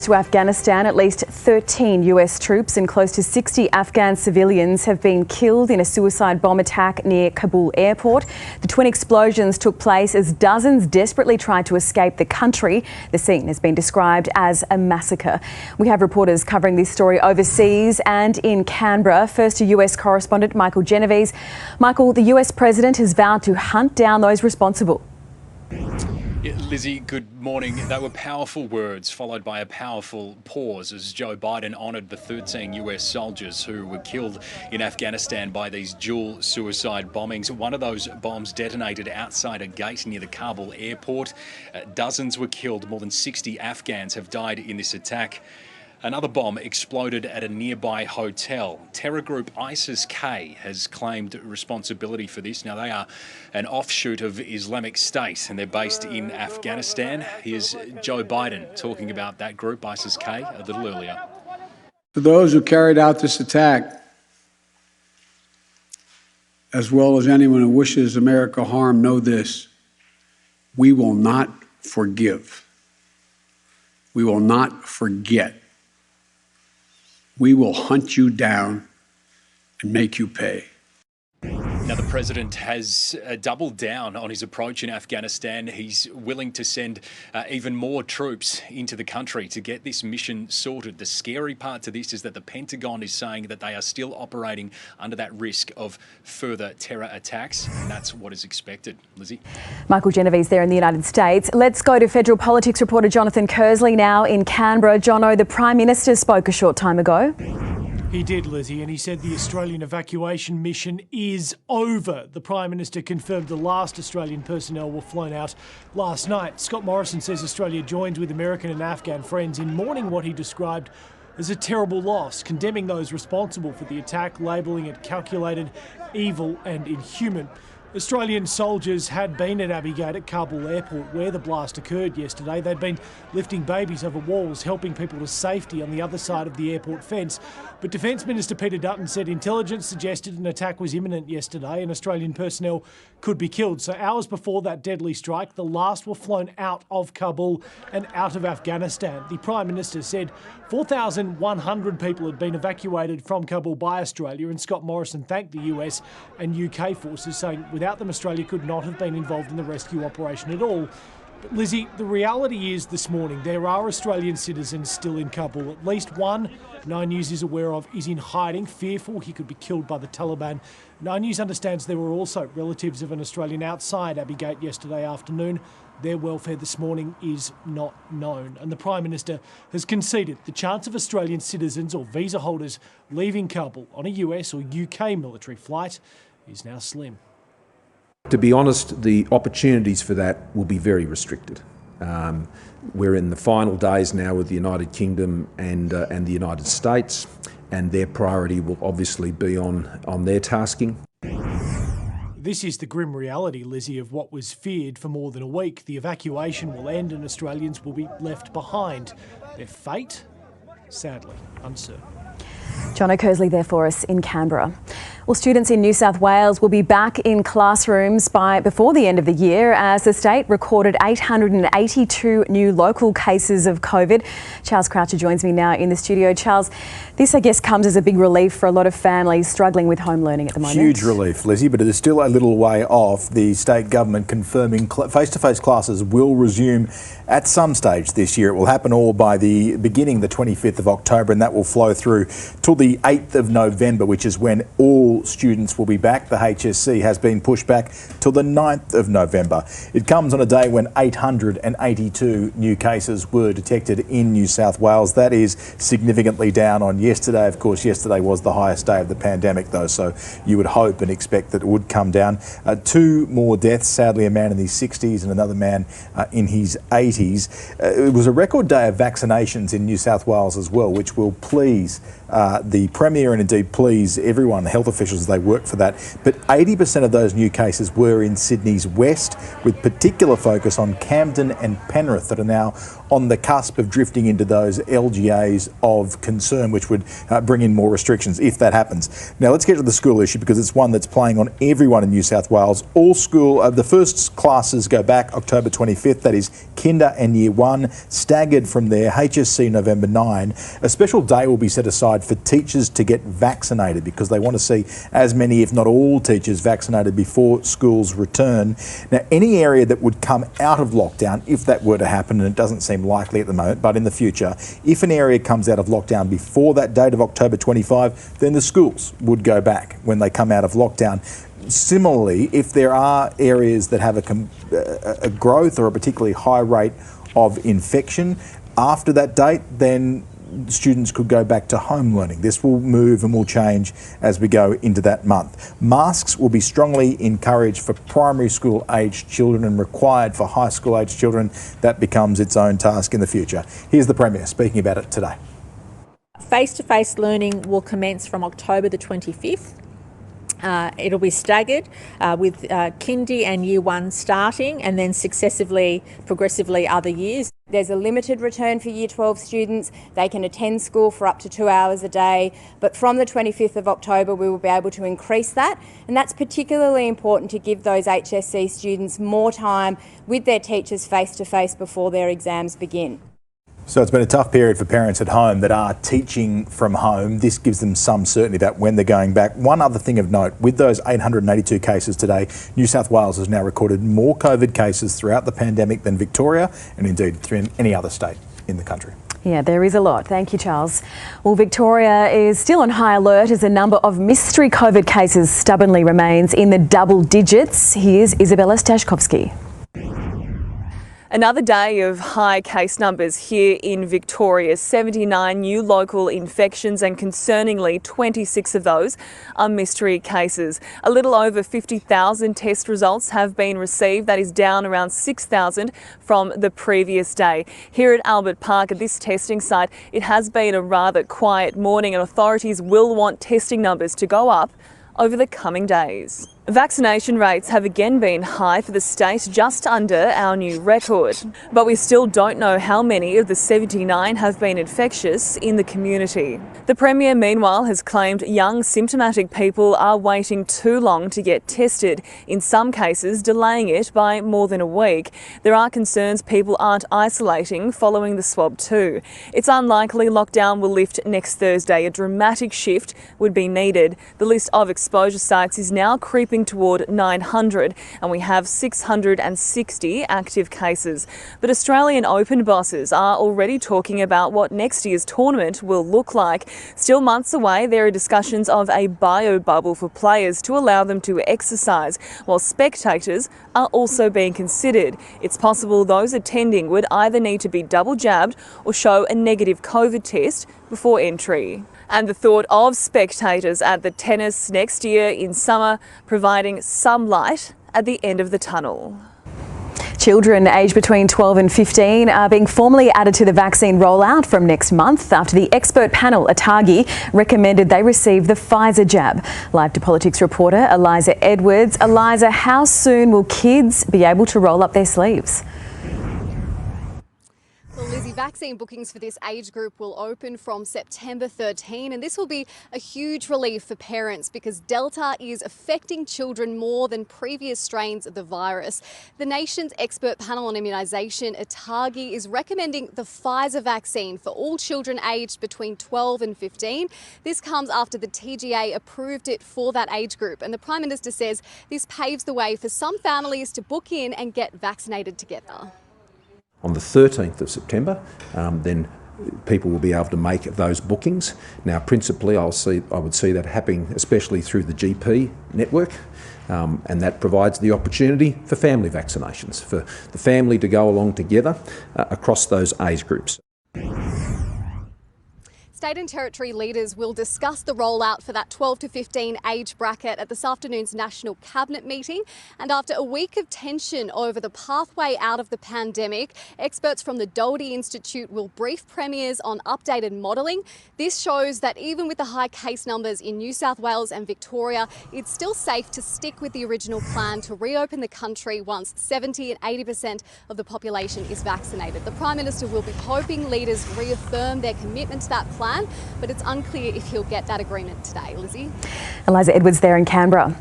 To Afghanistan, at least 13 US troops and close to 60 Afghan civilians have been killed in a suicide bomb attack near Kabul airport. The twin explosions took place as dozens desperately tried to escape the country. The scene has been described as a massacre. We have reporters covering this story overseas and in Canberra. First to US correspondent Michael Genovese. Michael, the US president has vowed to hunt down those responsible. Yeah, Lizzie, good morning. They were powerful words followed by a powerful pause as Joe Biden honoured the 13 US soldiers who were killed in Afghanistan by these dual suicide bombings. One of those bombs detonated outside a gate near the Kabul airport. Dozens were killed. More than 60 Afghans have died in this attack. Another bomb exploded at a nearby hotel. Terror group ISIS-K has claimed responsibility for this. Now, they are an offshoot of Islamic State and they're based in Afghanistan. Here's Joe Biden talking about that group, ISIS-K, a little earlier. To those who carried out this attack, as well as anyone who wishes America harm, know this: we will not forgive. We will not forget. We will hunt you down and make you pay. Now, the president has doubled down on his approach in Afghanistan. He's willing to send even more troops into the country to get this mission sorted. The scary part to this is that the Pentagon is saying that they are still operating under that risk of further terror attacks, and that's what is expected. Lizzie? Michael Genovese there in the United States. Let's go to federal politics reporter Jonathan Kersley now in Canberra. Jono, the Prime Minister spoke a short time ago. He did, Lizzie, and he said the Australian evacuation mission is over. The Prime Minister confirmed the last Australian personnel were flown out last night. Scott Morrison says Australia joins with American and Afghan friends in mourning what he described as a terrible loss, condemning those responsible for the attack, labelling it calculated, evil and inhuman. Australian soldiers had been at Abbey Gate at Kabul airport where the blast occurred yesterday. They'd been lifting babies over walls, helping people to safety on the other side of the airport fence. But Defence Minister Peter Dutton said intelligence suggested an attack was imminent yesterday and Australian personnel could be killed. So hours before that deadly strike, the last were flown out of Kabul and out of Afghanistan. The Prime Minister said 4,100 people had been evacuated from Kabul by Australia, and Scott Morrison thanked the US and UK forces, saying without them Australia could not have been involved in the rescue operation at all. But Lizzie, the reality is this morning there are Australian citizens still in Kabul. At least one, Nine News is aware of, is in hiding, fearful he could be killed by the Taliban. Nine News understands there were also relatives of an Australian outside Abbey Gate yesterday afternoon. Their welfare this morning is not known. And the Prime Minister has conceded the chance of Australian citizens or visa holders leaving Kabul on a US or UK military flight is now slim. To be honest, the opportunities for that will be very restricted. We're in the final days now with the United Kingdom and the United States, and their priority will obviously be on their tasking. This is the grim reality, Lizzie, of what was feared for more than a week. The evacuation will end and Australians will be left behind. Their fate, sadly, uncertain. Jono Kersley there for us in Canberra. Well, students in New South Wales will be back in classrooms before the end of the year as the state recorded 882 new local cases of COVID. Charles Croucher joins me now in the studio. Charles, this I guess comes as a big relief for a lot of families struggling with home learning at the moment. Huge relief, Lizzie, but it is still a little way off. The state government confirming face-to-face classes will resume at some stage this year. It will happen all by the 25th of October, and that will flow through till the 8th of November, which is when all students will be back. The HSC has been pushed back till the 9th of November. It comes on a day when 882 new cases were detected in New South Wales. That is significantly down on yesterday. Of course, yesterday was the highest day of the pandemic, though, so you would hope and expect that it would come down. Two more deaths, sadly, a man in his 60s and another man in his 80s. It was a record day of vaccinations in New South Wales as well, which will please the Premier and indeed please everyone, health officials, they work for that. But 80% of those new cases were in Sydney's west, with particular focus on Camden and Penrith that are now on the cusp of drifting into those LGAs of concern, which would bring in more restrictions if that happens. Now let's get to the school issue, because it's one that's playing on everyone in New South Wales. All school, the first classes go back October 25th, that is Kinder and Year 1, staggered from there, HSC November 9. A special day will be set aside for teachers to get vaccinated, because they want to see as many, if not all, teachers vaccinated before schools return. Now, any area that would come out of lockdown, if that were to happen, and it doesn't seem likely at the moment, but in the future, if an area comes out of lockdown before that date of October 25, then the schools would go back when they come out of lockdown. Similarly, if there are areas that have a growth or a particularly high rate of infection after that date, then students could go back to home learning. This will move and will change as we go into that month. Masks will be strongly encouraged for primary school aged children and required for high school aged children. That becomes its own task in the future. Here's the Premier speaking about it today. Face-to-face learning will commence from October the 25th. It'll be staggered with Kindy and Year 1 starting, and then progressively other years. There's a limited return for Year 12 students. They can attend school for up to 2 hours a day, but from the 25th of October we will be able to increase that, and that's particularly important to give those HSC students more time with their teachers face-to-face before their exams begin. So it's been a tough period for parents at home that are teaching from home. This gives them some certainty that when they're going back. One other thing of note, with those 882 cases today, New South Wales has now recorded more COVID cases throughout the pandemic than Victoria, and indeed through any other state in the country. Yeah, there is a lot. Thank you, Charles. Well, Victoria is still on high alert as the number of mystery COVID cases stubbornly remains in the double digits. Here's Isabella Stashkovsky. Another day of high case numbers here in Victoria. 79 new local infections, and concerningly 26 of those are mystery cases. A little over 50,000 test results have been received. That is down around 6,000 from the previous day. Here at Albert Park, at this testing site, it has been a rather quiet morning, and authorities will want testing numbers to go up over the coming days. Vaccination rates have again been high for the state, just under our new record. But we still don't know how many of the 79 have been infectious in the community. The Premier, meanwhile, has claimed young symptomatic people are waiting too long to get tested, in some cases delaying it by more than a week. There are concerns people aren't isolating following the swab too. It's unlikely lockdown will lift next Thursday. A dramatic shift would be needed. The list of exposure sites is now creeping toward 900, and we have 660 active cases. But Australian Open bosses are already talking about what next year's tournament will look like. Still months away, there are discussions of a bio bubble for players to allow them to exercise, while spectators are also being considered. It's possible those attending would either need to be double jabbed or show a negative COVID test before entry. And the thought of spectators at the tennis next year in summer providing some light at the end of the tunnel. Children aged between 12 and 15 are being formally added to the vaccine rollout from next month after the expert panel, ATAGI, recommended they receive the Pfizer jab. Live to Politics reporter Eliza Edwards. Eliza, how soon will kids be able to roll up their sleeves? Well, Lizzie, vaccine bookings for this age group will open from September 13, and this will be a huge relief for parents because Delta is affecting children more than previous strains of the virus. The nation's expert panel on immunisation, ATAGI, is recommending the Pfizer vaccine for all children aged between 12 and 15. This comes after the TGA approved it for that age group, and the Prime Minister says this paves the way for some families to book in and get vaccinated together. On the 13th of September, then people will be able to make those bookings. Now, principally, I would see that happening especially through the GP network, and that provides the opportunity for family vaccinations, for the family to go along together across those age groups. State and Territory leaders will discuss the rollout for that 12 to 15 age bracket at this afternoon's National Cabinet meeting. And after a week of tension over the pathway out of the pandemic, experts from the Doherty Institute will brief premiers on updated modelling. This shows that even with the high case numbers in New South Wales and Victoria, it's still safe to stick with the original plan to reopen the country once 70 and 80% of the population is vaccinated. The Prime Minister will be hoping leaders reaffirm their commitment to that plan, but it's unclear if he'll get that agreement today. Lizzie? Eliza Edwards there in Canberra.